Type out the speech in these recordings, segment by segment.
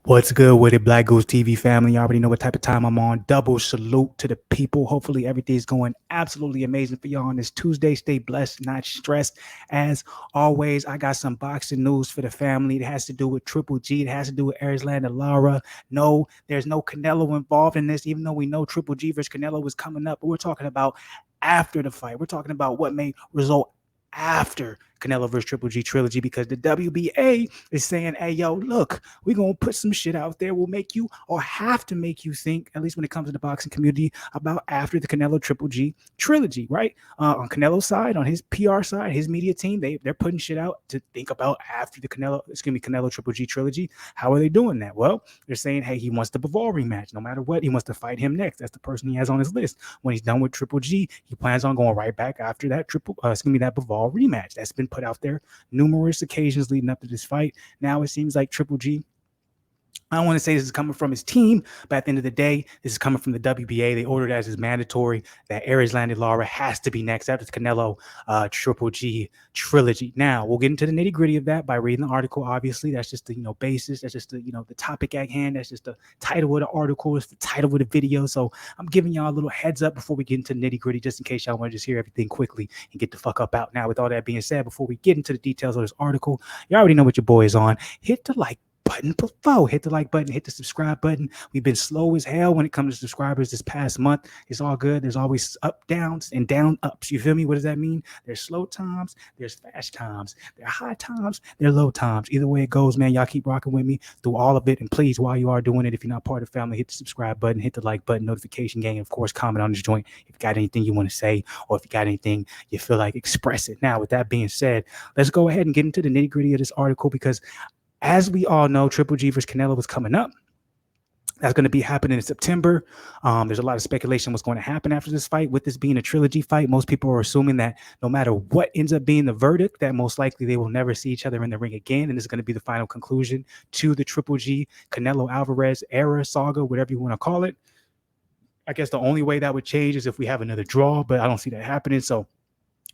What's good with it, Black Goose TV family? You already know what type of time I'm on. Double salute to the people. Hopefully, everything's going absolutely amazing for y'all on this Tuesday. Stay blessed, not stressed. As always, I got some boxing news for the family. It has to do with Triple G. It has to do with Erislandy Lara. No, there's no Canelo involved in this, even though we know Triple G versus Canelo was coming up. But we're talking about after the fight. We're talking about what may result after Canelo versus Triple G trilogy, because the WBA is saying, hey, yo, look, we're going to put some shit out there. We'll make you, or have to make you think, at least when it comes to the boxing community, about after the Canelo Triple G trilogy, right? On Canelo's side, on his PR side, his media team, they're putting shit out to think about after the Canelo Triple G trilogy. How are they doing that? Well, they're saying, hey, he wants the Bivol rematch. No matter what, he wants to fight him next. That's the person he has on his list. When he's done with Triple G, he plans on going right back after that that Bivol rematch. That's been put out there numerous occasions leading up to this fight. Now it seems like Triple G, I don't want to say this is coming from his team, but at the end of the day, this is coming from the WBA. They ordered as is mandatory that Erislandy Lara has to be next after the Canelo Triple G trilogy. Now we'll get into the nitty gritty of that by reading the article. Obviously, that's just the basis. That's just the the topic at hand. That's just the title of the article. It's the title of the video. So I'm giving y'all a little heads up before we get into nitty gritty, just in case y'all want to just hear everything quickly and get the fuck up out. Now, with all that being said, before we get into the details of this article, you already know what your boy is on. Hit the like button below. Hit the like button, hit the subscribe button. We've been slow as hell when it comes to subscribers this past month. It's all good. There's always up downs and down ups. You feel me? What does that mean? There's slow times, there's fast times, there are high times, there are low times. Either way it goes, man, y'all keep rocking with me through all of it. And please, while you are doing it, if you're not part of the family, hit the subscribe button, hit the like button, notification gang, of course, comment on this joint if you got anything you want to say, or if you got anything you feel like, express it. Now, with that being said, let's go ahead and get into the nitty gritty of this article, because as we all know, Triple G versus Canelo was coming up. That's going to be happening in September. There's a lot of speculation what's going to happen after this fight. With this being a trilogy fight, most people are assuming that no matter what ends up being the verdict, that most likely they will never see each other in the ring again. And this is going to be the final conclusion to the Triple G Canelo Alvarez era, saga, whatever you want to call it. I guess the only way that would change is if we have another draw, but I don't see that happening. So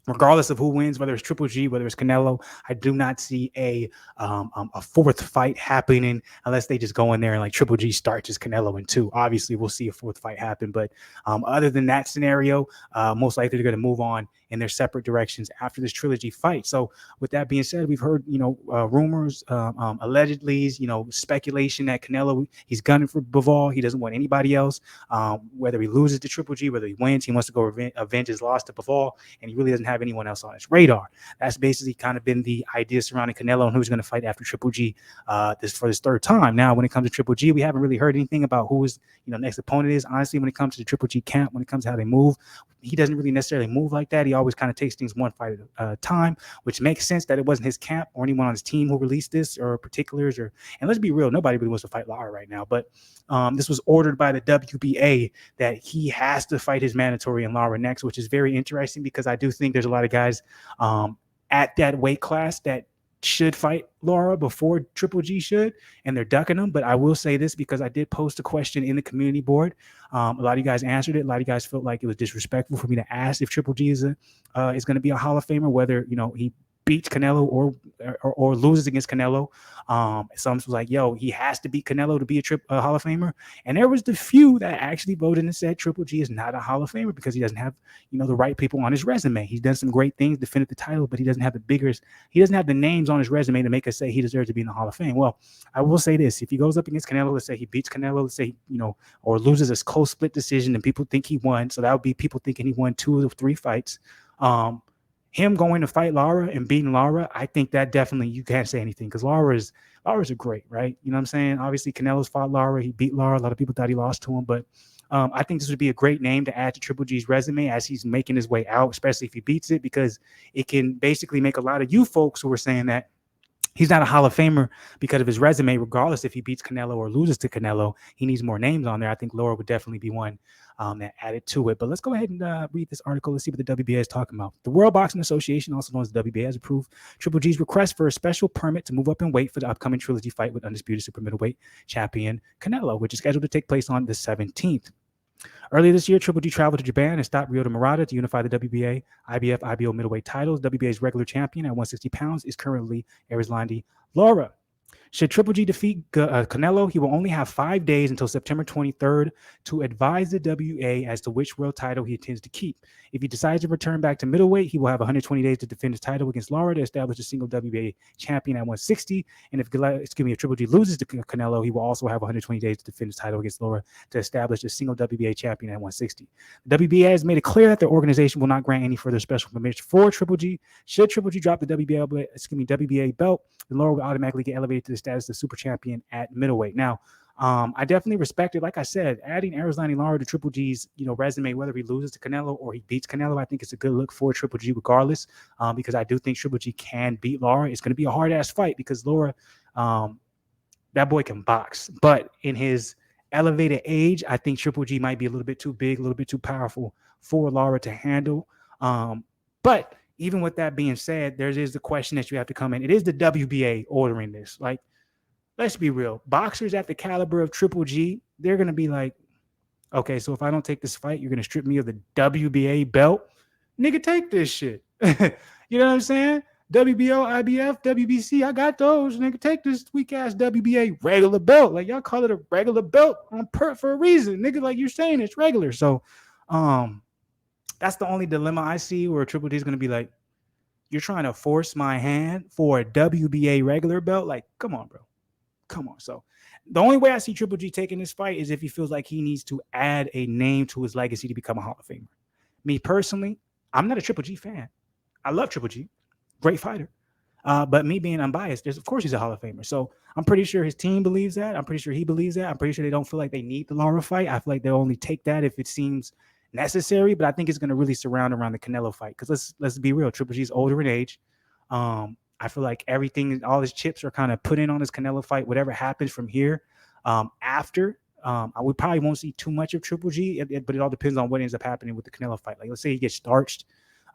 regardless of who wins, whether it's Triple G, whether it's Canelo, I do not see a fourth fight happening unless they just go in there and like Triple G starts as Canelo in 2. Obviously, we'll see a fourth fight happen, but other than that scenario, most likely they're going to move on in their separate directions after this trilogy fight. So with that being said, we've heard rumors, allegedly, speculation that Canelo, he's gunning for Bivol. He doesn't want anybody else. Whether he loses to Triple G, whether he wins, he wants to go avenge his loss to Bivol, and he really doesn't have anyone else on his radar. That's basically kind of been the idea surrounding Canelo and who's going to fight after Triple G for this third time. Now, when it comes to Triple G, we haven't really heard anything about who his next opponent is. Honestly, when it comes to the Triple G camp, when it comes to how they move, he doesn't really necessarily move like that. He always kind of takes things one fight at a time, which makes sense that it wasn't his camp or anyone on his team who released this or particulars. And let's be real, nobody really wants to fight Lara right now. But this was ordered by the WBA that he has to fight his mandatory in Lara next, which is very interesting because I do think there's a lot of guys at that weight class that should fight Lara before Triple G should, and they're ducking them. But I will say this, because I did post a question in the community board. A lot of you guys answered it. A lot of you guys felt like it was disrespectful for me to ask if Triple G is going to be a Hall of Famer, whether he beats Canelo or loses against Canelo. Some was like, yo, he has to beat Canelo to be a Hall of Famer. And there was the few that actually voted and said Triple G is not a Hall of Famer because he doesn't have, the right people on his resume. He's done some great things, defended the title, but he doesn't have he doesn't have the names on his resume to make us say he deserves to be in the Hall of Fame. Well, I will say this. If he goes up against Canelo, let's say he beats Canelo, let's say, or loses a close split decision and people think he won. So that would be people thinking he won 2 of the 3 fights. Him going to fight Lara and beating Lara, I think that definitely you can't say anything because Lara's a great, right? You know what I'm saying? Obviously, Canelo's fought Lara. He beat Lara. A lot of people thought he lost to him, but I think this would be a great name to add to Triple G's resume as he's making his way out, especially if he beats it, because it can basically make a lot of you folks who are saying that he's not a Hall of Famer because of his resume, regardless if he beats Canelo or loses to Canelo. He needs more names on there. I think Lara would definitely be one that added to it. But let's go ahead and read this article. Let's see what the WBA is talking about. The World Boxing Association, also known as the WBA, has approved Triple G's request for a special permit to move up in weight for the upcoming trilogy fight with undisputed super middleweight champion Canelo, which is scheduled to take place on the 17th. Earlier this year, Triple G traveled to Japan and stopped Ryota Murata to unify the WBA, IBF, IBO middleweight titles. WBA's regular champion at 160 pounds is currently Erislandy Lara. Should Triple G defeat Canelo, he will only have 5 days until September 23rd to advise the WA as to which world title he intends to keep. If he decides to return back to middleweight, he will have 120 days to defend his title against Lara to establish a single WBA champion at 160. And if Triple G loses to Canelo, he will also have 120 days to defend his title against Lara to establish a single WBA champion at 160. The WBA has made it clear that the organization will not grant any further special permission for Triple G. Should Triple G drop the WBA belt, then Lara will automatically get elevated to the status of super champion at middleweight. Now, I definitely respect it. Like I said, adding Erislandy Lara to Triple G's resume, whether he loses to Canelo or he beats Canelo, I think it's a good look for Triple G regardless, because I do think Triple G can beat Lara. It's going to be a hard ass fight because Lara, that boy can box, but in his elevated age, I think Triple G might be a little bit too big, a little bit too powerful for Lara to handle. But even with that being said, there is the question that you have to come in. It is the WBA ordering this. Like, let's be real. Boxers at the caliber of Triple G, they're going to be like, okay, so if I don't take this fight, you're going to strip me of the WBA belt? Nigga, take this shit. You know what I'm saying? WBO, IBF, WBC, I got those. Nigga, take this weak-ass WBA regular belt. Like, y'all call it a regular belt for a reason. Nigga, like you're saying, it's regular. So, that's the only dilemma I see where Triple G is going to be like, you're trying to force my hand for a WBA regular belt? Like, come on, bro. Come on. So the only way I see Triple G taking this fight is if he feels like he needs to add a name to his legacy to become a Hall of Famer. Me personally, I'm not a Triple G fan. I love Triple G. Great fighter. But me being unbiased, of course he's a Hall of Famer. So I'm pretty sure his team believes that. I'm pretty sure he believes that. I'm pretty sure they don't feel like they need the Lara fight. I feel like they'll only take that if it seems necessary. But I think it's going to really surround around the Canelo fight. Because let's be real. Triple G's older in age. I feel like everything, all his chips are kind of put in on this Canelo fight. Whatever happens from here after, we probably won't see too much of Triple G, but it all depends on what ends up happening with the Canelo fight. Like, let's say he gets starched.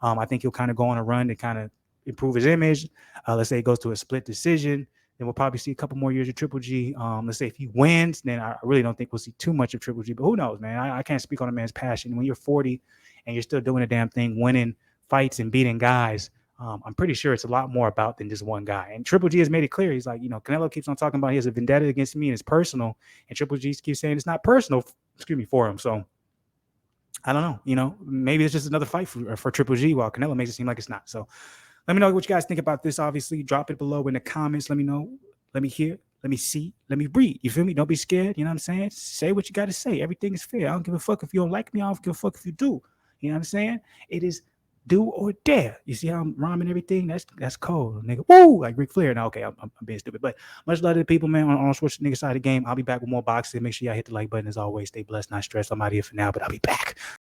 I think he'll kind of go on a run to kind of improve his image. Let's say it goes to a split decision. Then we'll probably see a couple more years of Triple G. Let's say if he wins, then I really don't think we'll see too much of Triple G. But who knows, man? I can't speak on a man's passion. When you're 40 and you're still doing a damn thing, winning fights and beating guys, I'm pretty sure it's a lot more about than just one guy. And Triple G has made it clear. He's like, Canelo keeps on talking about he has a vendetta against me and it's personal. And Triple G keeps saying it's not personal, for him. So I don't know. Maybe it's just another fight for Triple G while Canelo makes it seem like it's not. So let me know what you guys think about this. Obviously, drop it below in the comments. Let me know. Let me hear. Let me see. Let me breathe. You feel me? Don't be scared. You know what I'm saying? Say what you got to say. Everything is fair. I don't give a fuck if you don't like me. I don't give a fuck if you do. You know what I'm saying? It is do or dare. You see how I'm rhyming everything? That's cold, nigga. Woo! Like Ric Flair. Now, okay, I'm being stupid. But much love to the people, man, on Switch nigga side of the game. I'll be back with more boxing. Make sure y'all hit the like button as always. Stay blessed, not stressed. I'm out here for now, but I'll be back.